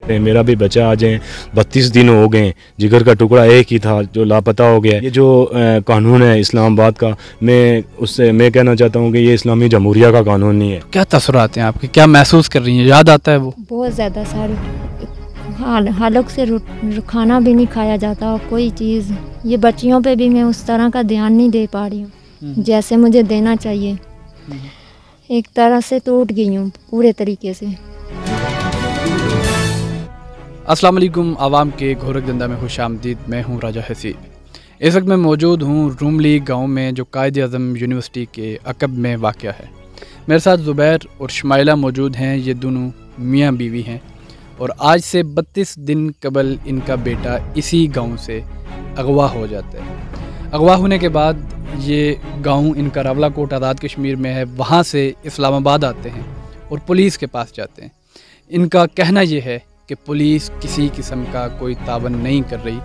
میرا بھی بچہ آج 32 دن ہو گئے، جگر کا ٹکڑا ایک ہی تھا جو لاپتہ ہو گیا۔ یہ جو قانون ہے اسلام آباد کا، میں کہنا چاہتا ہوں کہ یہ اسلامی جمہوریہ کا قانون نہیں ہے۔ کیا تاثرات ہیں آپ کے، کیا محسوس کر رہی ہیں؟ یاد آتا ہے وہ بہت زیادہ سارے حلق سے کھانا بھی نہیں کھایا جاتا اور کوئی چیز، یہ بچیوں پہ بھی میں اس طرح کا دھیان نہیں دے پا رہی ہوں جیسے مجھے دینا چاہیے۔ ایک طرح سے ٹوٹ گئی ہوں پورے طریقے سے۔ السلام علیکم، عوام کے گھورک دندہ میں خوش آمدید۔ میں ہوں راجہ حسیب۔ اس وقت میں موجود ہوں روملی گاؤں میں جو قائد اعظم یونیورسٹی کے عقب میں واقع ہے۔ میرے ساتھ زبیر اور شمائلہ موجود ہیں، یہ دونوں میاں بیوی ہیں اور آج سے 32 دن قبل ان کا بیٹا اسی گاؤں سے اغوا ہو جاتا ہے۔ اغوا ہونے کے بعد یہ گاؤں ان کا راولہ کوٹ آزاد کشمیر میں ہے، وہاں سے اسلام آباد آتے ہیں اور پولیس کے پاس جاتے ہیں۔ ان کا کہنا یہ ہے کہ پولیس کسی قسم کا کوئی تعاون نہیں کر رہی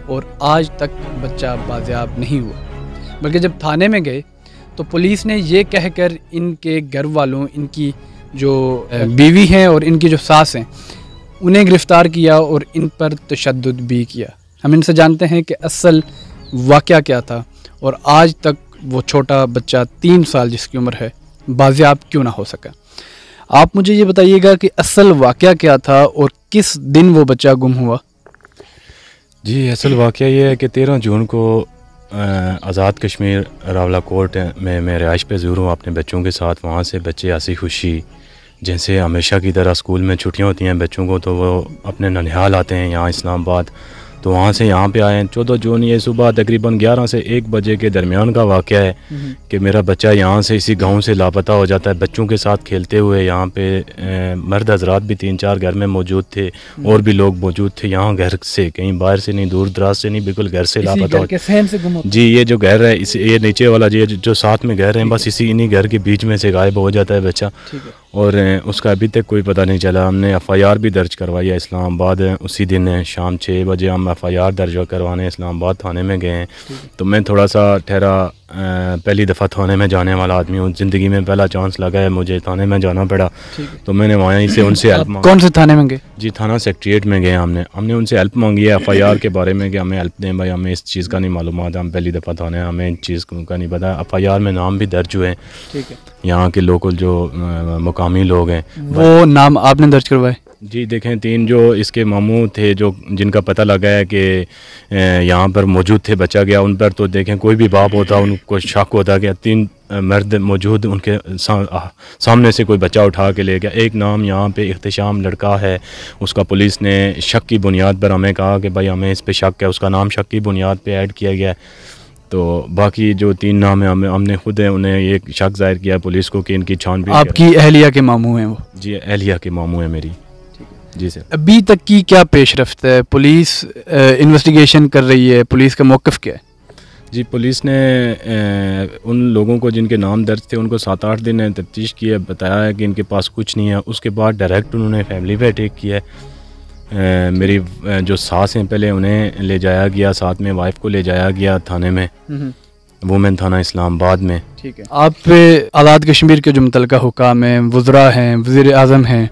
اور آج تک بچہ بازیاب نہیں ہوا، بلکہ جب تھانے میں گئے تو پولیس نے یہ کہہ کر ان کے گھر والوں، ان کی جو بیوی ہیں اور ان کی جو ساس ہیں، انہیں گرفتار کیا اور ان پر تشدد بھی کیا۔ ہم ان سے جانتے ہیں کہ اصل واقعہ کیا تھا اور آج تک وہ چھوٹا بچہ 3 سال جس کی عمر ہے بازیاب کیوں نہ ہو سکا۔ آپ مجھے یہ بتائیے گا کہ اصل واقعہ کیا تھا اور کس دن وہ بچہ گم ہوا؟ جی، اصل واقعہ یہ ہے کہ 13 جون کو آزاد کشمیر راولہ کوٹ میں رہائش پہ ظہور ہوں اپنے بچوں کے ساتھ۔ وہاں سے بچے ہنسی خوشی جیسے ہمیشہ کی طرح اسکول میں چھٹیاں ہوتی ہیں بچوں کو تو وہ اپنے ننیہال آتے ہیں یہاں اسلام آباد، تو وہاں سے یہاں پہ آئے ہیں۔ 14 جون یہ صبح تقریباً 11 سے 1 بجے کے درمیان کا واقعہ ہے کہ میرا بچہ یہاں سے اسی گاؤں سے لاپتہ ہو جاتا ہے بچوں کے ساتھ کھیلتے ہوئے۔ یہاں پہ مرد حضرات بھی 3-4 گھر میں موجود تھے اور بھی لوگ موجود تھے، یہاں گھر سے کہیں باہر سے نہیں، دور دراز سے نہیں، بالکل گھر سے لاپتہ ہو۔ جی، یہ جو گھر ہے یہ نیچے والا جو ساتھ میں گھر ہیں، بس انہی گھر کے بیچ میں سے غائب ہو جاتا ہے بچہ اور اس کا ابھی تک کوئی پتہ نہیں چلا۔ ہم نے FIR بھی درج کروائی ہے اسلام آباد، اسی دن شام 6 بجے ہم FIR درج کروانے اسلام آباد تھانے میں گئے ہیں۔ تو میں تھوڑا سا ٹھہرا، پہلی دفعہ تھانے میں جانے والا آدمی ہوں، زندگی میں پہلا چانس لگا ہے مجھے، تھانے میں جانا پڑا تو میں نے وہاں سے ان سے ہیلپ مانگی۔ کون سے تھانے میں گئے؟ جی، تھانہ سیکریٹریٹ میں گئے۔ ہم نے ان سے ہیلپ مانگی ہے FIR کے بارے میں کہ ہمیں ہیلپ دیں بھائی، ہمیں اس چیز کا نہیں معلومات، ہم پہلی دفعہ تھانے، ہمیں ان چیز کا نہیں پتہ۔ FIR میں نام بھی درج ہوئے ہیں یہاں کے لوکل جو مقامی لوگ ہیں۔ وہ نام آپ نے درج کروائے؟ جی، دیکھیں 3 جو اس کے ماموں تھے جن کا پتہ لگا ہے کہ یہاں پر موجود تھے، بچہ گیا ان پر، تو دیکھیں کوئی بھی باپ ہوتا ان کو شک ہوتا کہ 3 مرد موجود ان کے سامنے سے کوئی بچہ اٹھا کے لے گیا۔ ایک نام یہاں پہ احتشام لڑکا ہے، اس کا پولیس نے شک کی بنیاد پر ہمیں کہا کہ بھائی ہمیں اس پہ شک ہے، اس کا نام شک کی بنیاد پہ ایڈ کیا گیا ہے۔ تو باقی جو 3 نام ہیں ہم نے خود انہیں ایک شک ظاہر کیا پولیس کو کہ ان کی چھان بین۔ آپ کی اہلیہ کے ماموں ہیں وہ؟ جی، اہلیہ کے ماموں ہیں میری۔ جی سر۔ ابھی تک کی کیا پیش رفت ہے؟ پولیس انویسٹیگیشن کر رہی ہے، پولیس کا موقف کیا ہے؟ جی، پولیس نے ان لوگوں کو جن کے نام درج تھے ان کو 7-8 دن تفتیش کی ہے، بتایا ہے کہ ان کے پاس کچھ نہیں ہے۔ اس کے بعد ڈائریکٹ انہوں نے فیملی پہ اٹیک کیا ہے۔ میری جو ساس ہیں پہلے انہیں لے جایا گیا، ساتھ میں وائف کو لے جایا گیا تھانے میں، وومن تھانہ اسلام آباد میں۔ ٹھیک ہے، آپ پہ آزاد کشمیر کے جو متعلقہ حکام ہیں، وزراء ہیں، وزیر اعظم ہیں،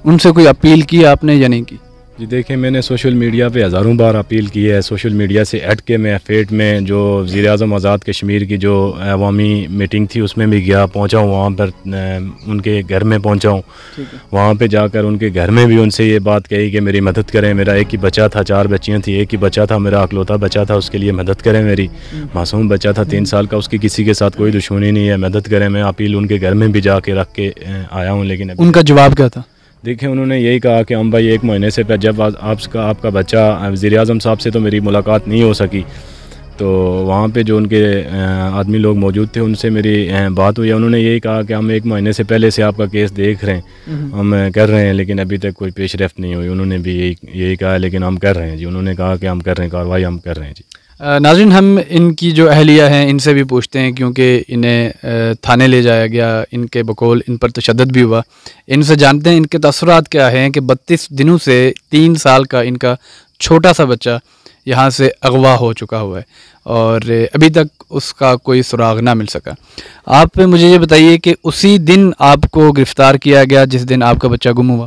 ان سے کوئی اپیل کی آپ نے یا نہیں کی؟ جی دیکھیں، میں نے سوشل میڈیا پہ ہزاروں بار اپیل کی ہے، سوشل میڈیا سے ہٹ کے میں FATE میں جو وزیر اعظم آزاد کشمیر کی جو عوامی میٹنگ تھی اس میں بھی گیا، پہنچا ہوں وہاں پر، ان کے گھر میں پہنچا ہوں، وہاں پہ جا کر ان کے گھر میں بھی ان سے یہ بات کہی کہ میری مدد کریں، میرا ایک ہی بچہ تھا، 4 بچیاں تھیں، ایک ہی بچہ تھا میرا، اکلوتا بچہ تھا، اس کے لیے مدد کریں، میری معصوم بچہ تھا 3 سال کا، اس کی کسی کے ساتھ کوئی دشمنی نہیں ہے، مدد کریں۔ میں اپیل ان کے گھر میں بھی جا کے رکھ کے آیا ہوں، لیکن ان کا جواب کیا تھا؟ دیکھیں انہوں نے یہی کہا کہ ہم بھائی 1 مہینے سے جب آپ کا بچہ، وزیر اعظم صاحب سے تو میری ملاقات نہیں ہو سکی، تو وہاں پہ جو ان کے آدمی لوگ موجود تھے ان سے میری بات ہوئی، انہوں نے یہی کہا کہ ہم 1 مہینے سے پہلے سے آپ کا کیس دیکھ رہے ہیں، ہم کر رہے ہیں، لیکن ابھی تک کوئی پیش رفت نہیں ہوئی۔ انہوں نے بھی یہی کہا، لیکن ہم کر رہے ہیں جی، انہوں نے کہا کہ ہم کر رہے ہیں کارروائی، ہم کر رہے ہیں جی۔ ناظرین، ہم ان کی جو اہلیہ ہیں ان سے بھی پوچھتے ہیں، کیونکہ انہیں تھانے لے جایا گیا، ان کے بقول ان پر تشدد بھی ہوا، ان سے جانتے ہیں ان کے تاثرات کیا ہیں کہ 32 دنوں سے 3 سال کا ان کا چھوٹا سا بچہ یہاں سے اغوا ہو چکا ہوا ہے اور ابھی تک اس کا کوئی سراغ نہ مل سکا۔ آپ مجھے یہ بتائیے کہ اسی دن آپ کو گرفتار کیا گیا جس دن آپ کا بچہ گم ہوا؟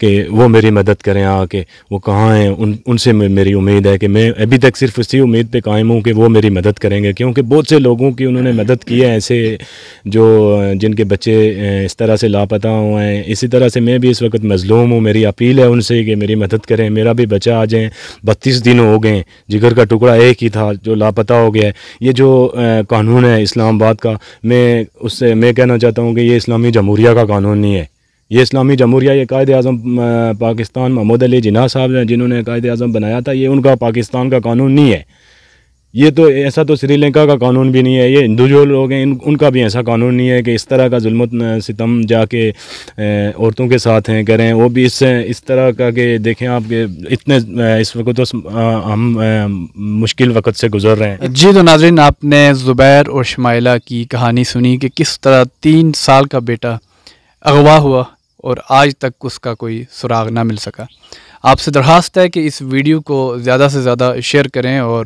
کہ وہ میری مدد کریں آ کے، وہ کہاں ہیں، ان سے میری امید ہے کہ میں ابھی تک صرف اسی امید پہ قائم ہوں کہ وہ میری مدد کریں گے، کیونکہ بہت سے لوگوں کی انہوں نے مدد کی ہے ایسے جو جن کے بچے اس طرح سے لاپتہ ہوئے ہیں۔ اسی طرح سے میں بھی اس وقت مظلوم ہوں، میری اپیل ہے ان سے کہ میری مدد کریں، میرا بھی بچہ آ جائیں، 32 دن ہو گئے، جگر کا ٹکڑا ایک ہی تھا جو لاپتہ ہو گیا ہے۔ یہ جو قانون ہے اسلام آباد کا، میں کہنا چاہتا ہوں کہ یہ اسلامی جمہوریہ کا قانون نہیں ہے، یہ اسلامی جمہوریہ، یہ قائد اعظم پاکستان محمد علی جناح صاحب ہیں جنہوں نے قائد اعظم بنایا تھا، یہ ان کا پاکستان کا قانون نہیں ہے۔ یہ تو ایسا تو سری لنکا کا قانون بھی نہیں ہے، یہ ہندو جو لوگ ہیں ان کا بھی ایسا قانون نہیں ہے کہ اس طرح کا ظلم و ستم جا کے عورتوں کے ساتھ ہیں کریں، وہ بھی اس طرح کا کہ دیکھیں آپ کہ اتنے اس وقت تو ہم مشکل وقت سے گزر رہے ہیں۔ جی تو ناظرین، آپ نے زبیر اور شمائلہ کی کہانی سنی کہ کس طرح 3 سال کا بیٹا اغوا ہوا اور آج تک اس کا کوئی سراغ نہ مل سکا۔ آپ سے درخواست ہے کہ اس ویڈیو کو زیادہ سے زیادہ شیئر کریں اور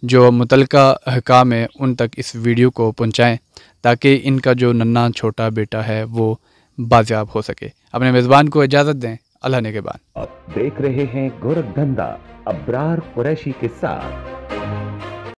جو متعلقہ حکام ہیں ان تک اس ویڈیو کو پہنچائیں تاکہ ان کا جو ننھا چھوٹا بیٹا ہے وہ بازیاب ہو سکے۔ اپنے میزبان کو اجازت دیں، اللہ نے کے بعد۔ آپ دیکھ رہے ہیں گورکھ دھندا ابرار قریشی کے ساتھ۔